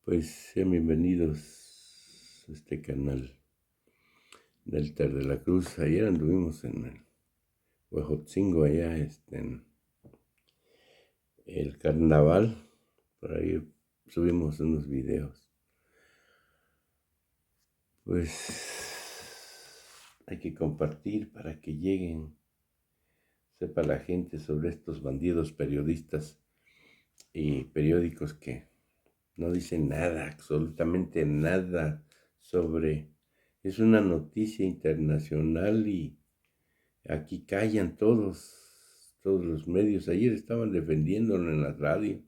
Pues sean bienvenidos a este canal del Ter de la Cruz. Ayer anduvimos en el Huejotzingo, allá en el carnaval. Por ahí subimos unos videos. Pues hay que compartir para que sepa la gente sobre estos bandidos periodistas y periódicos que no dicen nada, absolutamente nada sobre. Es una noticia internacional y aquí callan todos los medios. Ayer estaban defendiéndolo en la radio,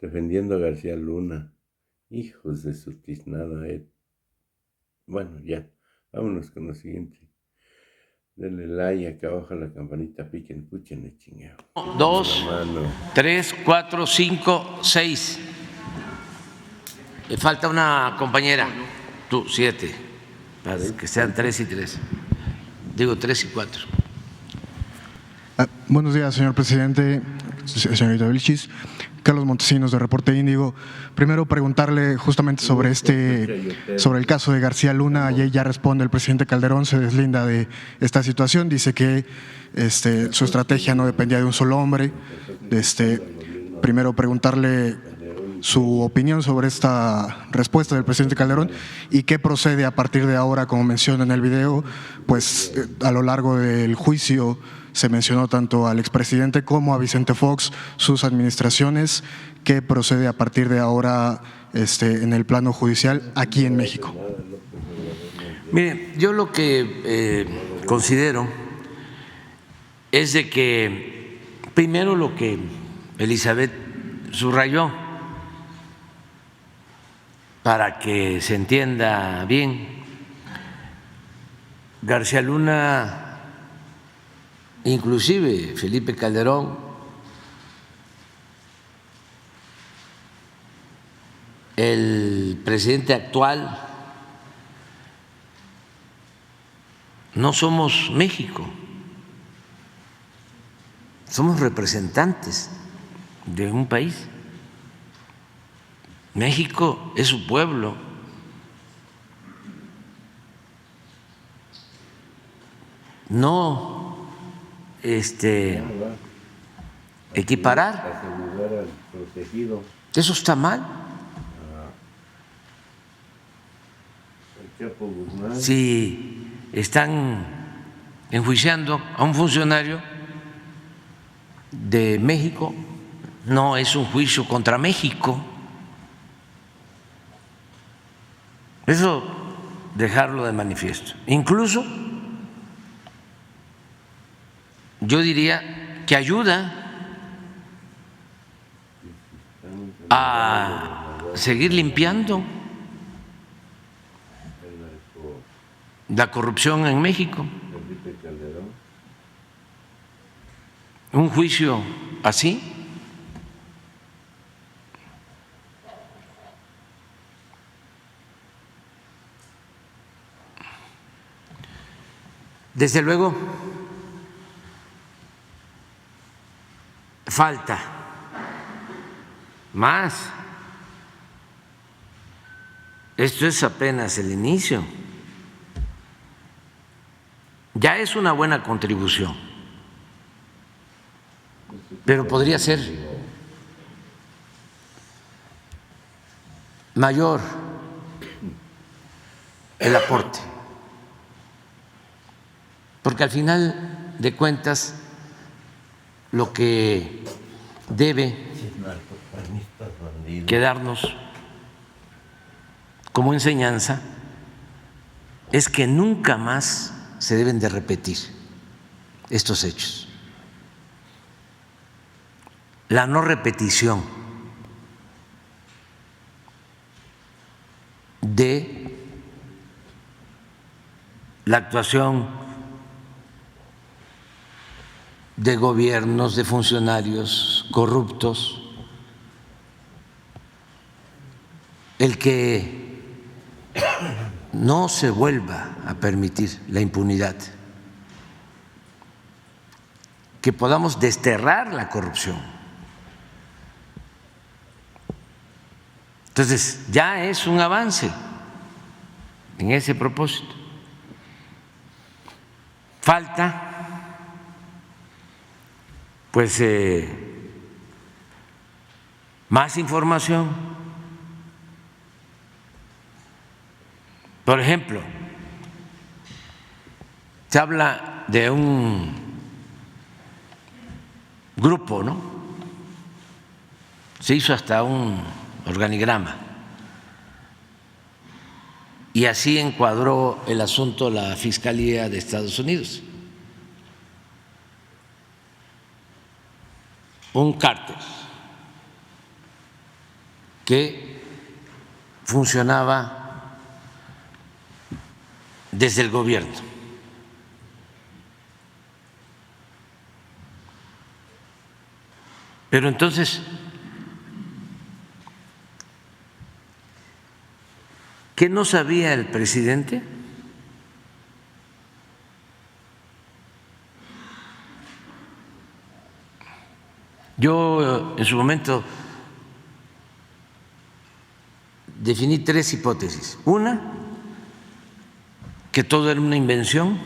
defendiendo a García Luna. Hijos de su tiznada. Bueno, ya, vámonos con lo siguiente. Denle like, acá abajo la campanita, piquen, puchen, chingado. 2, 3, 4, 5, 6. Falta una compañera. Tú, 7. Para que sean 3 y 3. Digo 3 y 4. Buenos días, señor presidente, señorita Vilchis. Carlos Montesinos, de Reporte Índigo. Primero, preguntarle justamente sobre el caso de García Luna. Ayer ya responde el presidente Calderón, se deslinda de esta situación, dice que su estrategia no dependía de un solo hombre. Primero, preguntarle su opinión sobre esta respuesta del presidente Calderón y qué procede a partir de ahora, como menciona en el video, pues a lo largo del juicio se mencionó tanto al expresidente como a Vicente Fox, sus administraciones. ¿Qué procede a partir de ahora en el plano judicial aquí en México? Mire, yo lo que considero es de que primero lo que Elizabeth subrayó, para que se entienda bien, García Luna, inclusive Felipe Calderón, el presidente actual, no somos México, somos representantes de un país. México es su pueblo. No equiparar, eso está mal. Si están enjuiciando a un funcionario de México, no es un juicio contra México. Eso dejarlo de manifiesto. Incluso yo diría que ayuda a seguir limpiando la corrupción en México. Un juicio así desde luego falta más. Esto es apenas el inicio. Ya es una buena contribución, pero podría ser mayor el aporte, porque al final de cuentas lo que debe quedarnos como enseñanza es que nunca más se deben de repetir estos hechos. La no repetición de la actuación de gobiernos, de funcionarios corruptos, el que no se vuelva a permitir la impunidad, que podamos desterrar la corrupción, Entonces, ya es un avance en ese propósito. Falta, pues, más información. Por ejemplo, se habla de un grupo, ¿no? Se hizo hasta un organigrama y así encuadró el asunto la Fiscalía de Estados Unidos. Un cártel que funcionaba desde el gobierno. Pero entonces, ¿qué no sabía el presidente? Yo en su momento definí 3 hipótesis. Una, que todo era una invención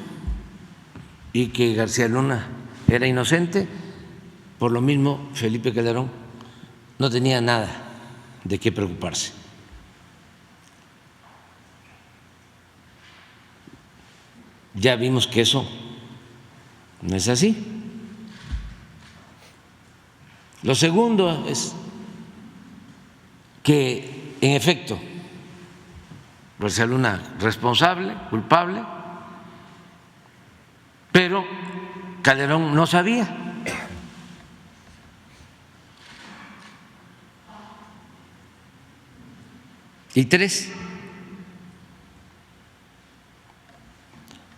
y que García Luna era inocente. Por lo mismo, Felipe Calderón no tenía nada de qué preocuparse. Ya vimos que eso no es así. Lo segundo es que, en efecto, García Luna responsable, culpable, pero Calderón no sabía. Y 3,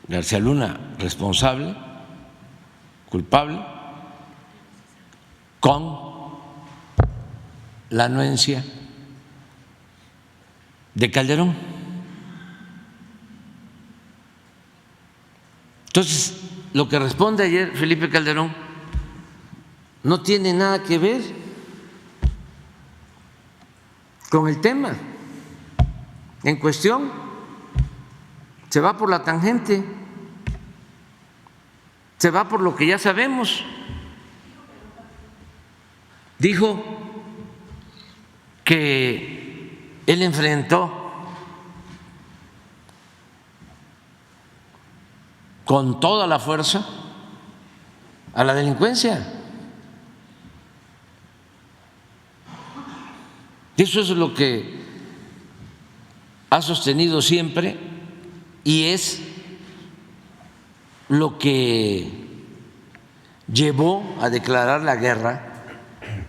García Luna responsable, culpable, con la anuencia de Calderón. Entonces, lo que responde ayer Felipe Calderón no tiene nada que ver con el tema en cuestión. Se va por la tangente, se va por lo que ya sabemos. Dijo que él enfrentó con toda la fuerza a la delincuencia. Eso es lo que ha sostenido siempre y es lo que llevó a declarar la guerra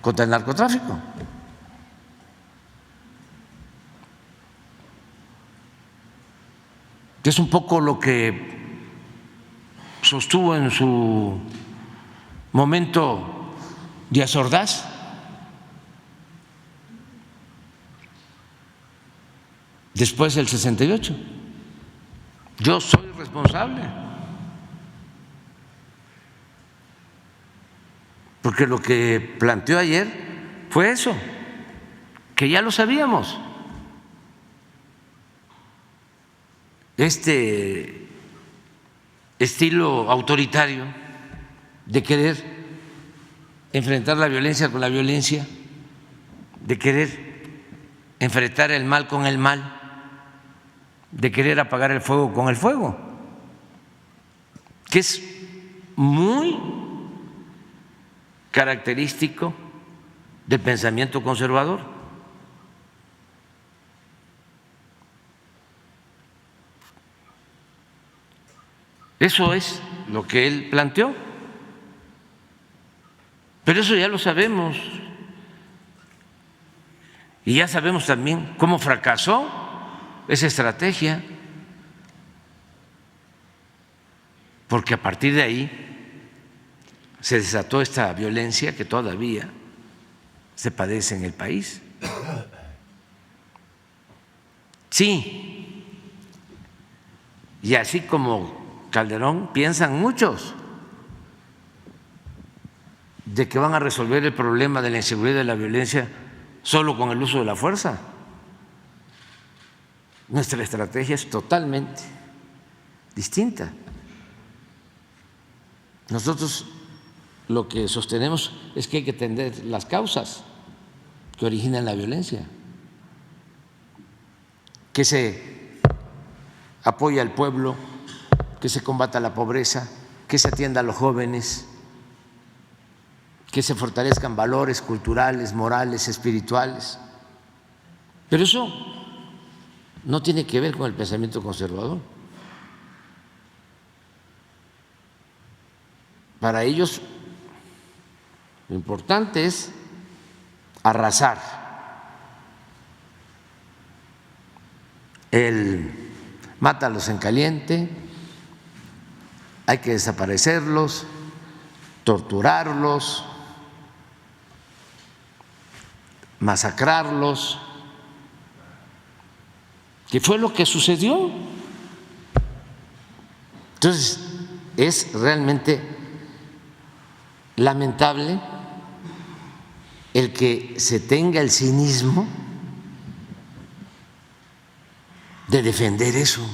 contra el narcotráfico. Es un poco lo que sostuvo en su momento Díaz Ordaz. Después del 68. Yo soy responsable, porque lo que planteó ayer fue eso, que ya lo sabíamos. Este estilo autoritario de querer enfrentar la violencia con la violencia, de querer enfrentar el mal con el mal, de querer apagar el fuego con el fuego, que es muy característico del pensamiento conservador. Eso es lo que él planteó, pero eso ya lo sabemos y ya sabemos también cómo fracasó esa estrategia, porque a partir de ahí se desató esta violencia que todavía se padece en el país. Sí, y así como Calderón piensan muchos de que van a resolver el problema de la inseguridad y de la violencia solo con el uso de la fuerza. nuestra estrategia es totalmente distinta. Nosotros lo que sostenemos es que hay que atender las causas que originan la violencia, que se apoya al pueblo, que se combata la pobreza, que se atienda a los jóvenes, que se fortalezcan valores culturales, morales, espirituales. Pero eso no tiene que ver con el pensamiento conservador. Para ellos lo importante es arrasar, el mátalos en caliente, hay que desaparecerlos, torturarlos, masacrarlos, que fue lo que sucedió. Entonces, es realmente lamentable el que se tenga el cinismo de defender eso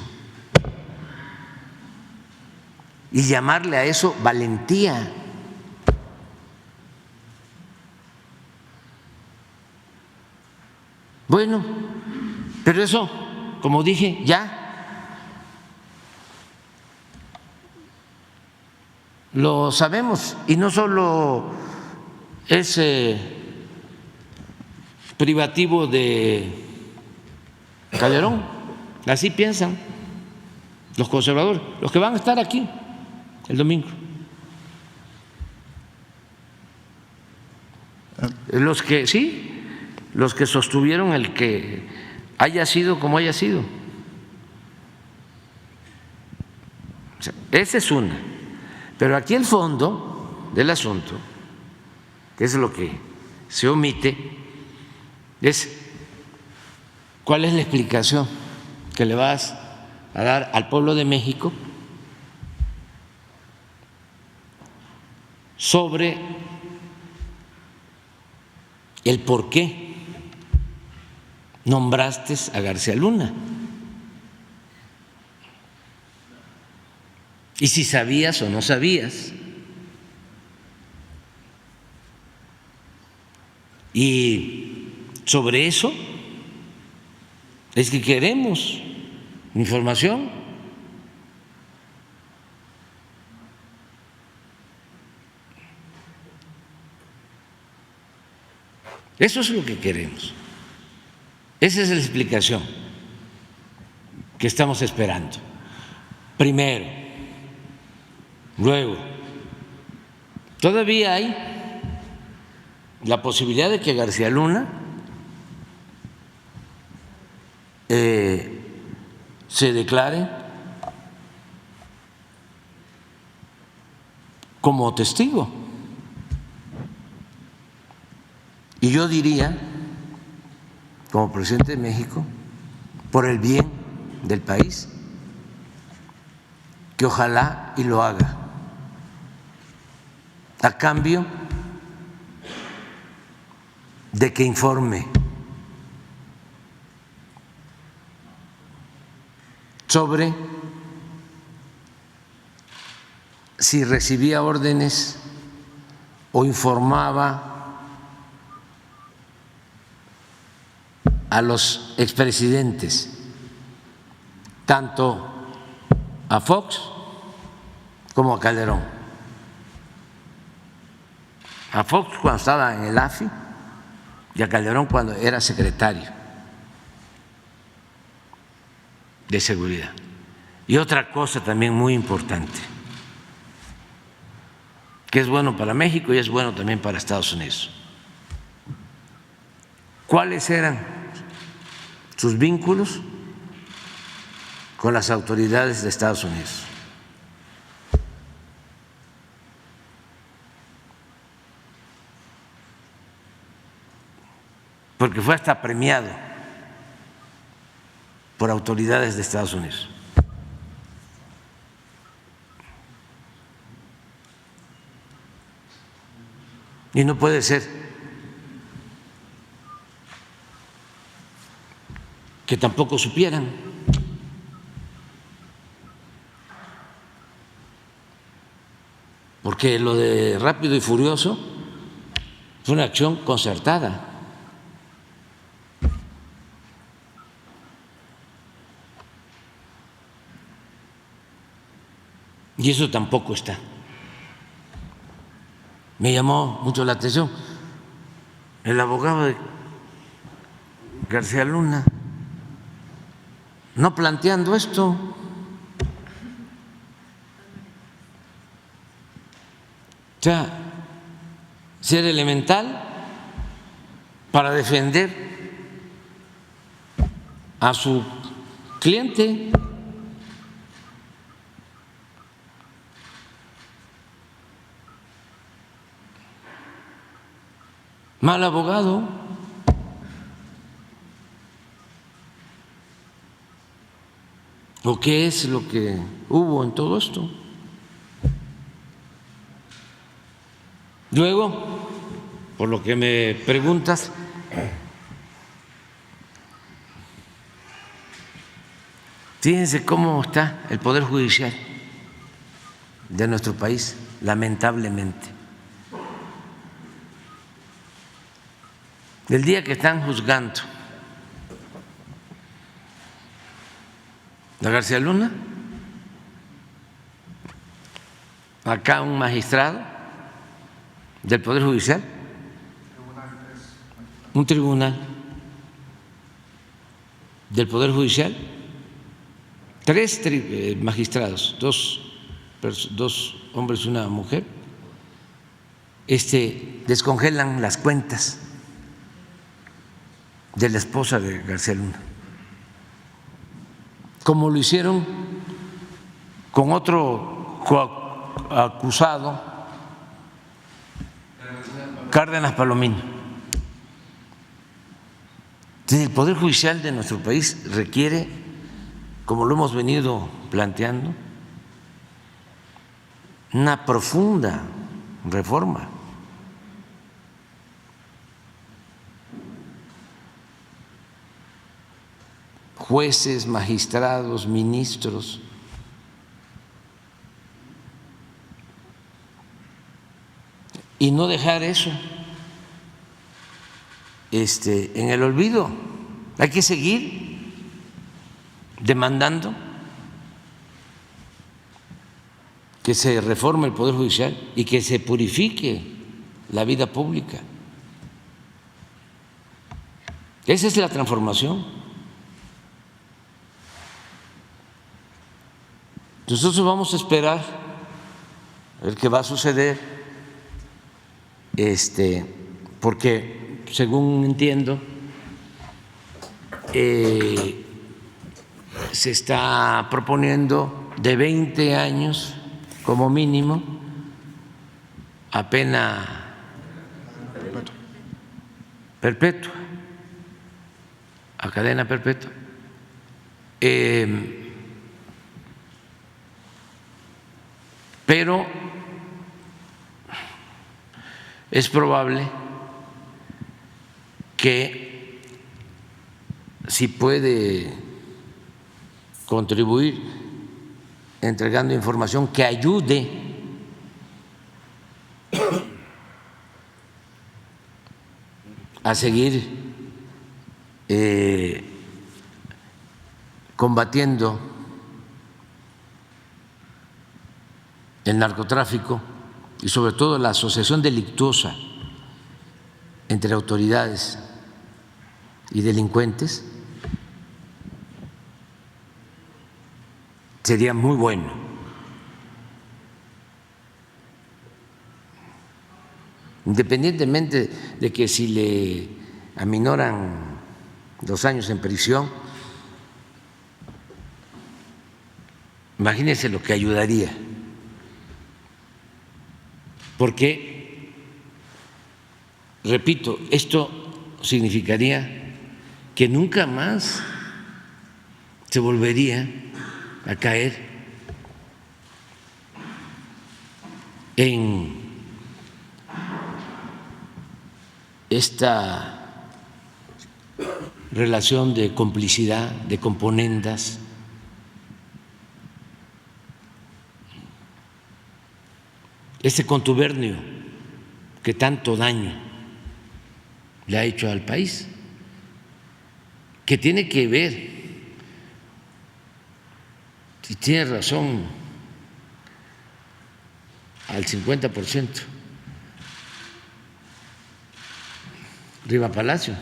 y llamarle a eso valentía. Bueno, pero eso, como dije, ya lo sabemos, y no solo es privativo de Calderón, así piensan los conservadores, los que van a estar aquí el domingo, los que sí, los que sostuvieron el que haya sido como haya sido. O sea, esa es una. Pero aquí el fondo del asunto, que es lo que se omite, es cuál es la explicación que le vas a dar al pueblo de México sobre el por qué nombraste a García Luna. Y si sabías o no sabías. Y sobre eso es que queremos información. Eso es lo que queremos. Esa es la explicación que estamos esperando. Primero. Luego, todavía hay la posibilidad de que García Luna se declare como testigo. Y yo diría, como presidente de México, por el bien del país, que ojalá y lo haga, a cambio de que informe sobre si recibía órdenes o informaba a los expresidentes, tanto a Fox como a Calderón. A Fox cuando estaba en el AFI y a Calderón cuando era secretario de Seguridad. Y otra cosa también muy importante, que es bueno para México y es bueno también para Estados Unidos. ¿Cuáles eran sus vínculos con las autoridades de Estados Unidos? Porque fue hasta premiado por autoridades de Estados Unidos. Y no puede ser que tampoco supieran. porque lo de Rápido y Furioso fue una acción concertada. Y eso tampoco está. Me llamó mucho la atención el abogado de García Luna no planteando esto. O sea, ser elemental para defender a su cliente. Mal abogado. ¿O qué es lo que hubo en todo esto? Luego, por lo que me preguntas, fíjense cómo está el Poder Judicial de nuestro país, lamentablemente. El día que están juzgando a García Luna, acá un magistrado del Poder Judicial, un tribunal del Poder Judicial, tres magistrados, dos hombres y una mujer, descongelan las cuentas de la esposa de García Luna, como lo hicieron con otro acusado, Cárdenas Palomino. Entonces, el Poder Judicial de nuestro país requiere, como lo hemos venido planteando, una profunda reforma. Jueces, magistrados, ministros. Y no dejar eso en el olvido. Hay que seguir demandando que se reforme el Poder Judicial y que se purifique la vida pública. Esa es la transformación. Nosotros vamos a esperar a ver qué va a suceder, porque según entiendo se está proponiendo de 20 años como mínimo a pena perpetua, a cadena perpetua. Pero es probable que si puede contribuir entregando información que ayude a seguir combatiendo el narcotráfico y sobre todo la asociación delictuosa entre autoridades y delincuentes, sería muy bueno. Independientemente de que si le aminoran los años en prisión, imagínense lo que ayudaría, porque, repito, esto significaría que nunca más se volvería a caer en esta relación de complicidad, de componendas. ese contubernio que tanto daño le ha hecho al país, que tiene que ver, y tiene razón al 50%, Riva Palacio,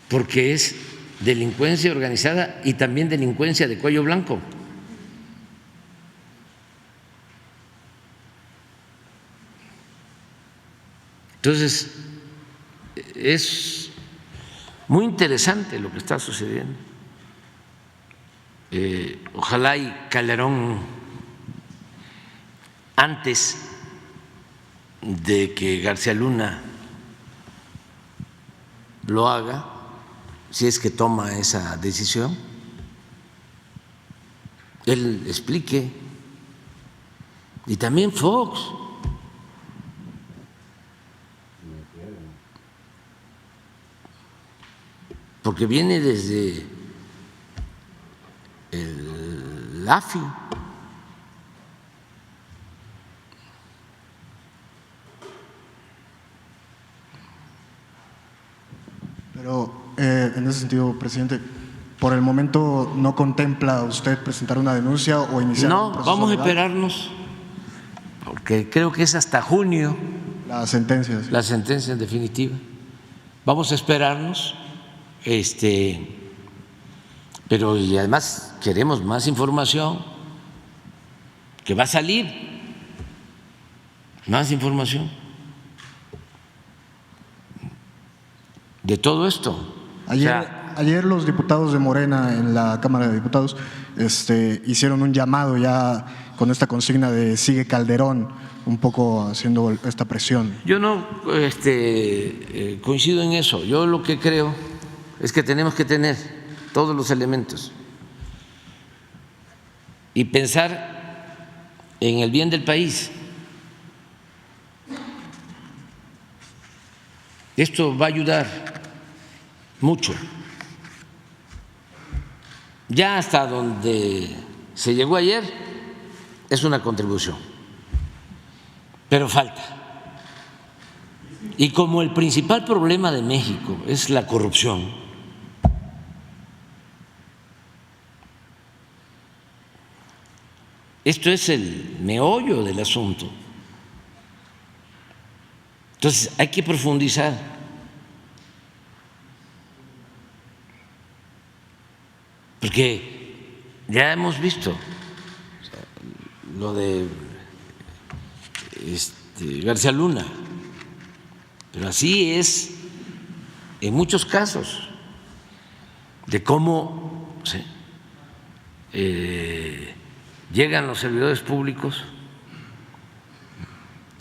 porque es delincuencia organizada y también delincuencia de cuello blanco. Entonces, es muy interesante lo que está sucediendo. Ojalá y Calderón, antes de que García Luna lo haga, si es que toma esa decisión, él explique, y también Fox. Porque viene desde el AFI. Pero en ese sentido, presidente, ¿por el momento no contempla usted presentar una denuncia o iniciar un No, proceso vamos a legal? esperarnos, porque creo que es hasta junio La sentencia. Sí. la sentencia en definitiva. Vamos a esperarnos, pero y además queremos más información, que va a salir más información de todo esto. Ayer los diputados de Morena en la Cámara de Diputados hicieron un llamado ya con esta consigna de sigue Calderón, un poco haciendo esta presión. Yo no coincido en eso. Yo lo que creo es que tenemos que tener todos los elementos y pensar en el bien del país. Esto va a ayudar mucho. Ya hasta donde se llegó ayer es una contribución, pero falta. Y como el principal problema de México es la corrupción, esto es el meollo del asunto. Entonces hay que profundizar. Porque ya hemos visto lo de García Luna, pero así es en muchos casos de cómo llegan los servidores públicos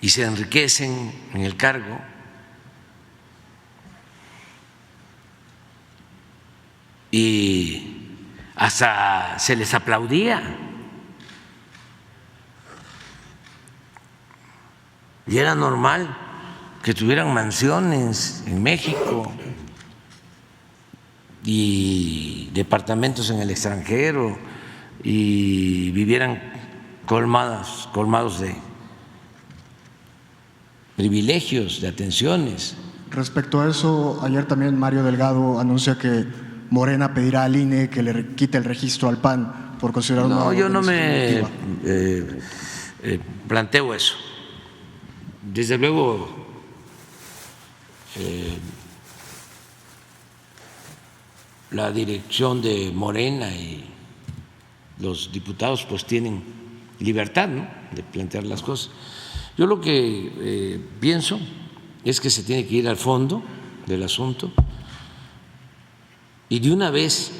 y se enriquecen en el cargo y hasta se les aplaudía y era normal que tuvieran mansiones en México y departamentos en el extranjero y vivieran colmados de privilegios, de atenciones. Respecto a eso, ayer también Mario Delgado anuncia que Morena pedirá al INE que le quite el registro al PAN por considerarlo No, una yo no me organización planteo eso. Desde luego, la dirección de Morena y los diputados pues tienen libertad, ¿no?, de plantear las cosas. Yo lo que pienso es que se tiene que ir al fondo del asunto y de una vez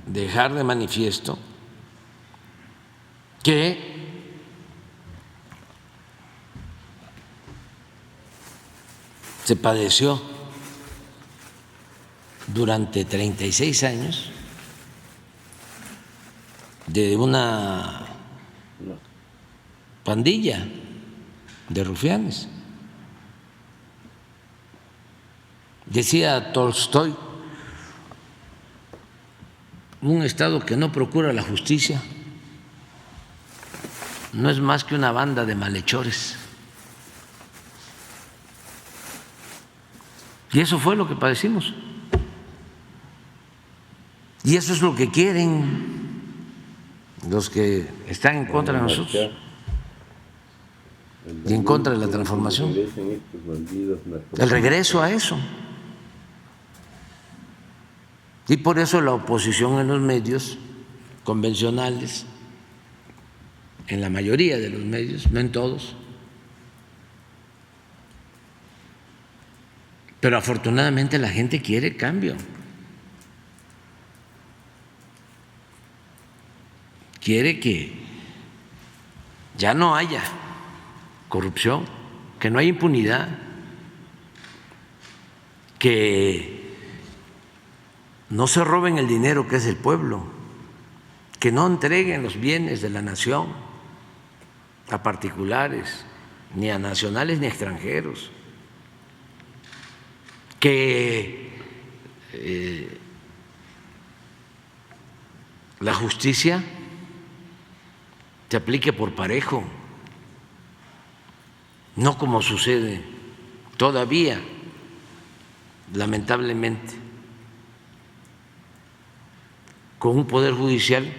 dejar de manifiesto que se padeció durante 36 años de una pandilla de rufianes. Decía Tolstoy, un Estado que no procura la justicia no es más que una banda de malhechores. Y eso fue lo que padecimos. Y eso es lo que quieren los que están en contra de nosotros y en contra de la transformación. El regreso a eso. Y por eso la oposición en los medios convencionales, en la mayoría de los medios, no en todos, pero afortunadamente la gente quiere cambio. Quiere que ya no haya corrupción, que no haya impunidad, que no se roben el dinero que es del pueblo, que no entreguen los bienes de la nación a particulares, ni a nacionales ni a extranjeros, que la justicia se aplique por parejo, no como sucede todavía, lamentablemente, con un poder judicial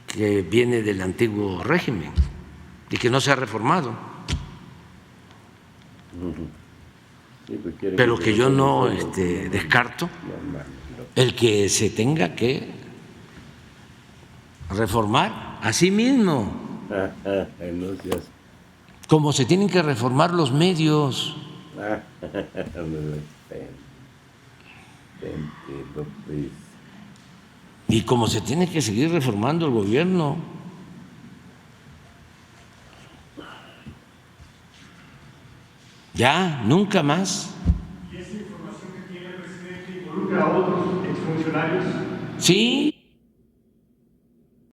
que viene del antiguo régimen y que no se ha reformado. Pero que yo no descarto el que se tenga que reformar a sí mismo, como se tienen que reformar los medios. Y como se tiene que seguir reformando el gobierno. Ya, nunca más. ¿Y esa información que tiene el presidente involucra a otros exfuncionarios? Sí.